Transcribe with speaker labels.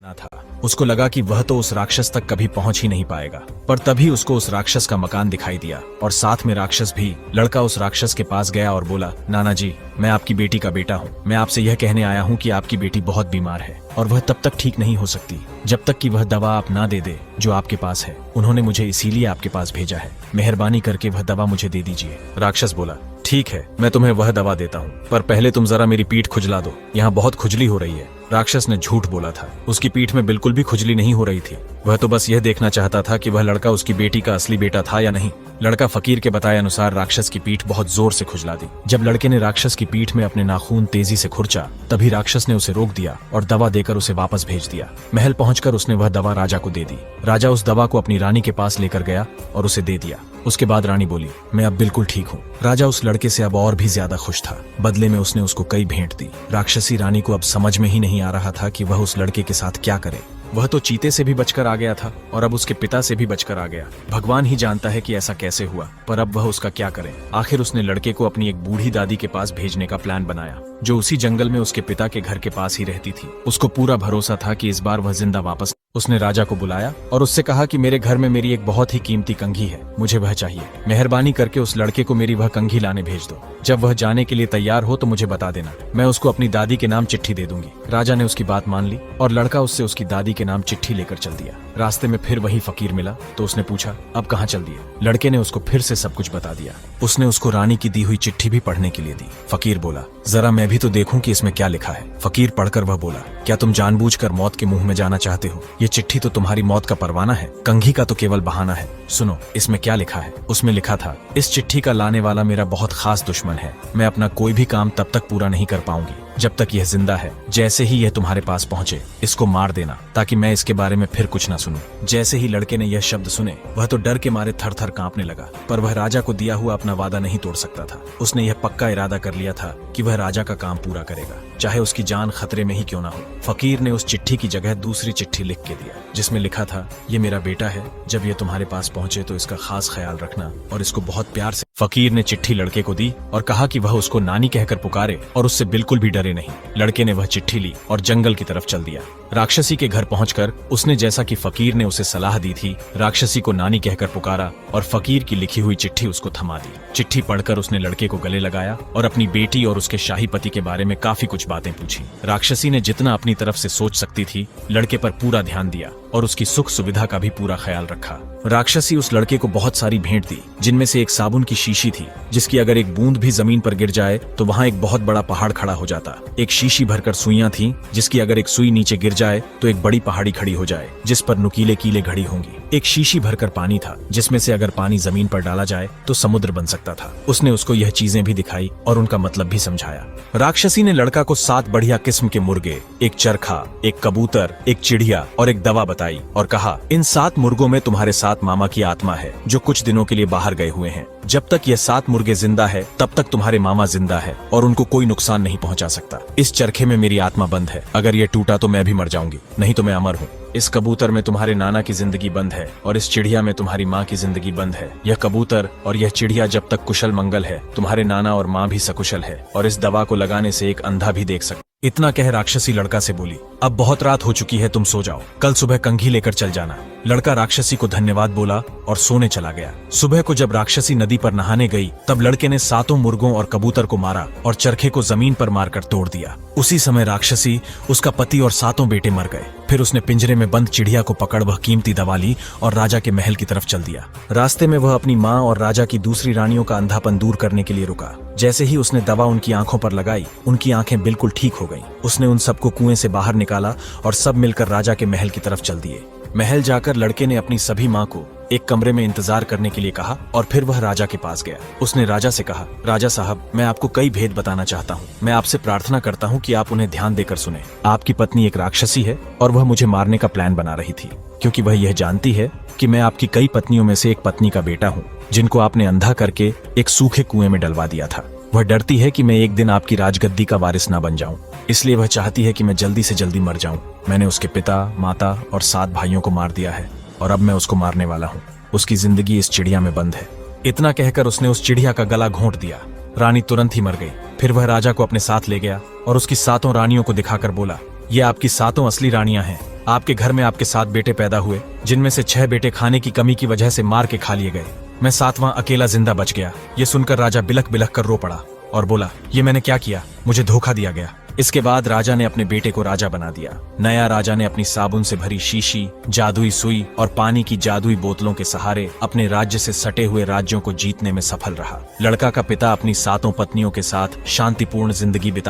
Speaker 1: ना था। उसको लगा कि वह तो उस राक्षस तक कभी पहुंच ही नहीं पाएगा, पर तभी उसको उस राक्षस का मकान दिखाई दिया और साथ में राक्षस भी। लड़का उस राक्षस के पास गया और बोला, नाना जी, मैं आपकी बेटी का बेटा हूँ। मैं आपसे यह कहने आया हूँ कि आपकी बेटी बहुत बीमार है और वह तब तक ठीक नहीं हो सकती जब तक कि वह दवा आप ना दे दे जो आपके पास है। उन्होंने मुझे इसीलिए आपके पास भेजा है। मेहरबानी करके वह दवा मुझे दे दीजिए। राक्षस बोला, ठीक है, मैं तुम्हें वह दवा देता हूँ, पर पहले तुम जरा मेरी पीठ खुजला दो, यहाँ बहुत खुजली हो रही है। राक्षस ने झूठ बोला था। उसकी पीठ में बिल्कुल भी खुजली नहीं हो रही थी। वह तो बस यह देखना चाहता था कि वह लड़का उसकी बेटी का असली बेटा था या नहीं। लड़का फकीर के बताए अनुसार राक्षस की पीठ बहुत जोर से खुजला दी। जब लड़के ने राक्षस की पीठ में अपने नाखून तेजी से खुरचा, तभी राक्षस ने उसे रोक दिया और दवा देकर उसे वापस भेज दिया। महल पहुंचकर उसने वह दवा राजा को दे दी। राजा उस दवा को अपनी रानी के पास लेकर गया और उसे दे दिया। उसके बाद रानी बोली, मैं अब बिल्कुल ठीक हूँ। राजा उस लड़के से अब और भी ज्यादा खुश था। बदले में उसने उसको कई भेंट दी। राक्षसी रानी को अब समझ में ही नहीं आ रहा था कि वह उस लड़के के साथ क्या करे। वह तो चीते से भी बचकर आ गया था और अब उसके पिता से भी बचकर आ गया। भगवान ही जानता है कि ऐसा कैसे हुआ, पर अब वह उसका क्या करे। आखिर उसने लड़के को अपनी एक बूढ़ी दादी के पास भेजने का प्लान बनाया, जो उसी जंगल में उसके पिता के घर के पास ही रहती थी। उसको पूरा भरोसा था कि इस बार वह जिंदा वापस। उसने राजा को बुलाया और उससे कहा कि मेरे घर में मेरी एक बहुत ही कीमती कंघी है, मुझे वह चाहिए। मेहरबानी करके उस लड़के को मेरी वह कंघी लाने भेज दो। जब वह जाने के लिए तैयार हो तो मुझे बता देना, मैं उसको अपनी दादी के नाम चिट्ठी दे दूंगी। राजा ने उसकी बात मान ली और लड़का उससे उसकी दादी के नाम चिट्ठी लेकर चल दिया। रास्ते में फिर वही फकीर मिला तो उसने पूछा, अब कहाँ चल दिए? लड़के ने उसको फिर से सब कुछ बता दिया। उसने उसको रानी की दी हुई चिट्ठी भी पढ़ने के लिए दी। फकीर बोला, जरा मैं भी तो देखूं कि इसमें क्या लिखा है। फकीर पढ़कर वह बोला, क्या तुम जानबूझकर मौत के मुंह में जाना चाहते हो? ये चिट्ठी तो तुम्हारी मौत का परवाना है, कंघी का तो केवल बहाना है। सुनो, इसमें क्या लिखा है। उसमें लिखा था, इस चिट्ठी का लाने वाला मेरा बहुत खास दुश्मन है। मैं अपना कोई भी काम तब तक पूरा नहीं कर पाऊंगी जब तक यह जिंदा है। जैसे ही यह तुम्हारे पास पहुंचे, इसको मार देना ताकि मैं इसके बारे में फिर कुछ ना सुनूं। जैसे ही लड़के ने यह शब्द सुने, वह तो डर के मारे थर थर कांपने लगा, पर वह राजा को दिया हुआ अपना वादा नहीं तोड़ सकता था। उसने यह पक्का इरादा कर लिया था कि वह राजा का काम पूरा करेगा, चाहे उसकी जान खतरे में ही क्यों ना हो। फकीर ने उस चिट्ठी की जगह दूसरी चिट्ठी लिख के दिया, जिसमें लिखा था, ये मेरा बेटा है, जब यह तुम्हारे पास पहुंचे तो इसका खास ख्याल रखना और इसको बहुत प्यार से। फकीर ने चिट्ठी लड़के को दी और कहा कि वह उसको नानी कहकर पुकारे और उससे बिल्कुल भी डरे नहीं। लड़के ने वह चिट्ठी ली और जंगल की तरफ चल दिया। राक्षसी के घर पहुंचकर उसने जैसा कि फकीर ने उसे सलाह दी थी, राक्षसी को नानी कहकर पुकारा और फकीर की लिखी हुई चिट्ठी उसको थमा दी। चिट्ठी पढ़कर उसने लड़के को गले लगाया और अपनी बेटी और उसके शाही पति के बारे में काफी कुछ बातें पूछी। राक्षसी ने जितना अपनी तरफ से सोच सकती थी, लड़के पर पूरा ध्यान दिया और उसकी सुख सुविधा का भी पूरा ख्याल रखा। राक्षसी उस लड़के को बहुत सारी भेंट दी, जिनमें से एक साबुन की शीशी थी, जिसकी अगर एक बूंद भी जमीन पर गिर जाए तो वहाँ एक बहुत बड़ा पहाड़ खड़ा हो जाता। एक शीशी भरकर सुइयां थी, जिसकी अगर एक सुई नीचे गिर जाए तो एक बड़ी पहाड़ी खड़ी हो जाए, जिस पर नुकीले कीले घड़ी होंगी। एक शीशी भरकर पानी था, जिसमें से अगर पानी जमीन पर डाला जाए तो समुद्र बन सकता था। उसने उसको यह चीजें भी दिखाई और उनका मतलब भी समझाया। राक्षसी ने लड़का को 7 बढ़िया किस्म के मुर्गे, एक चरखा, एक कबूतर, एक चिड़िया और एक दवा बताई और कहा, इन 7 मुर्गों में तुम्हारे साथ मामा की आत्मा है, जो कुछ दिनों के लिए बाहर गए हुए हैं। जब तक ये 7 मुर्गे जिंदा है, तब तक तुम्हारे मामा जिंदा है और उनको कोई नुकसान नहीं पहुंचा सकता। इस चरखे में मेरी आत्मा बंद है, अगर ये टूटा तो मैं भी मर जाऊंगी, नहीं तो मैं अमर हूँ। इस कबूतर में तुम्हारे नाना की जिंदगी बंद है और इस चिड़िया में तुम्हारी माँ की जिंदगी बंद है। यह कबूतर और यह चिड़िया जब तक कुशल मंगल है, तुम्हारे नाना और माँ भी सकुशल है और इस दवा को लगाने से एक अंधा भी देख सकता। इतना कह राक्षसी लड़का से बोली, अब बहुत रात हो चुकी है, तुम सो जाओ, कल सुबह कंघी लेकर चल जाना। लड़का राक्षसी को धन्यवाद बोला और सोने चला गया। सुबह को जब राक्षसी नदी पर नहाने गई, तब लड़के ने 7 मुर्गों और कबूतर को मारा और चरखे को जमीन पर मारकर तोड़ दिया। उसी समय राक्षसी, उसका पति और 7 बेटे मर गए। फिर उसने पिंजरे में बंद चिड़िया को पकड़ वह कीमती दवा ली और राजा के महल की तरफ चल दिया। रास्ते में वह अपनी माँ और राजा की दूसरी रानियों का अंधापन दूर करने के लिए रुका। जैसे ही उसने दवा उनकी आंखों पर लगाई, उनकी आंखें बिल्कुल ठीक हो गईं। उसने उन सबको कुएं से बाहर निकाला और सब मिलकर राजा के महल की तरफ चल दिए। महल जाकर लड़के ने अपनी सभी माँ को एक कमरे में इंतजार करने के लिए कहा और फिर वह राजा के पास गया। उसने राजा से कहा, राजा साहब, मैं आपको कई भेद बताना चाहता हूँ। मैं आपसे प्रार्थना करता हूँ कि आप उन्हें ध्यान देकर सुने। आपकी पत्नी एक राक्षसी है और वह मुझे मारने का प्लान बना रही थी, क्योंकि वह यह जानती है कि मैं आपकी कई पत्नियों में से एक पत्नी का बेटा हूँ, जिनको आपने अंधा करके एक सूखे कुएं में डलवा दिया था। वह डरती है कि मैं एक दिन आपकी राजगद्दी का वारिस ना बन जाऊं, इसलिए वह चाहती है कि मैं जल्दी से जल्दी मर जाऊं। मैंने उसके पिता, माता और 7 भाइयों को मार दिया है और अब मैं उसको मारने वाला हूं। उसकी जिंदगी इस चिड़िया में बंद है। इतना कहकर उसने उस चिड़िया का गला घोंट दिया। रानी तुरंत ही मर गई। फिर वह राजा को अपने साथ ले गया और उसकी 7 रानियों को दिखाकर बोला, ये आपकी 7 असली रानियां हैं। आपके घर में आपके 7 बेटे पैदा हुए, जिनमें से 6 बेटे खाने की कमी की वजह से मार के खा लिए गए। मैं 7वां अकेला जिंदा बच गया। ये सुनकर राजा बिलख बिलख कर रो पड़ा और बोला, ये मैंने क्या किया, मुझे धोखा दिया गया। इसके बाद राजा ने अपने बेटे को राजा बना दिया। नया राजा ने अपनी साबुन से भरी शीशी, जादुई सुई और पानी की जादुई बोतलों के सहारे अपने राज्य से सटे हुए राज्यों को जीतने में सफल रहा। लड़का का पिता अपनी 7 पत्नियों के साथ शांतिपूर्ण जिंदगी बिता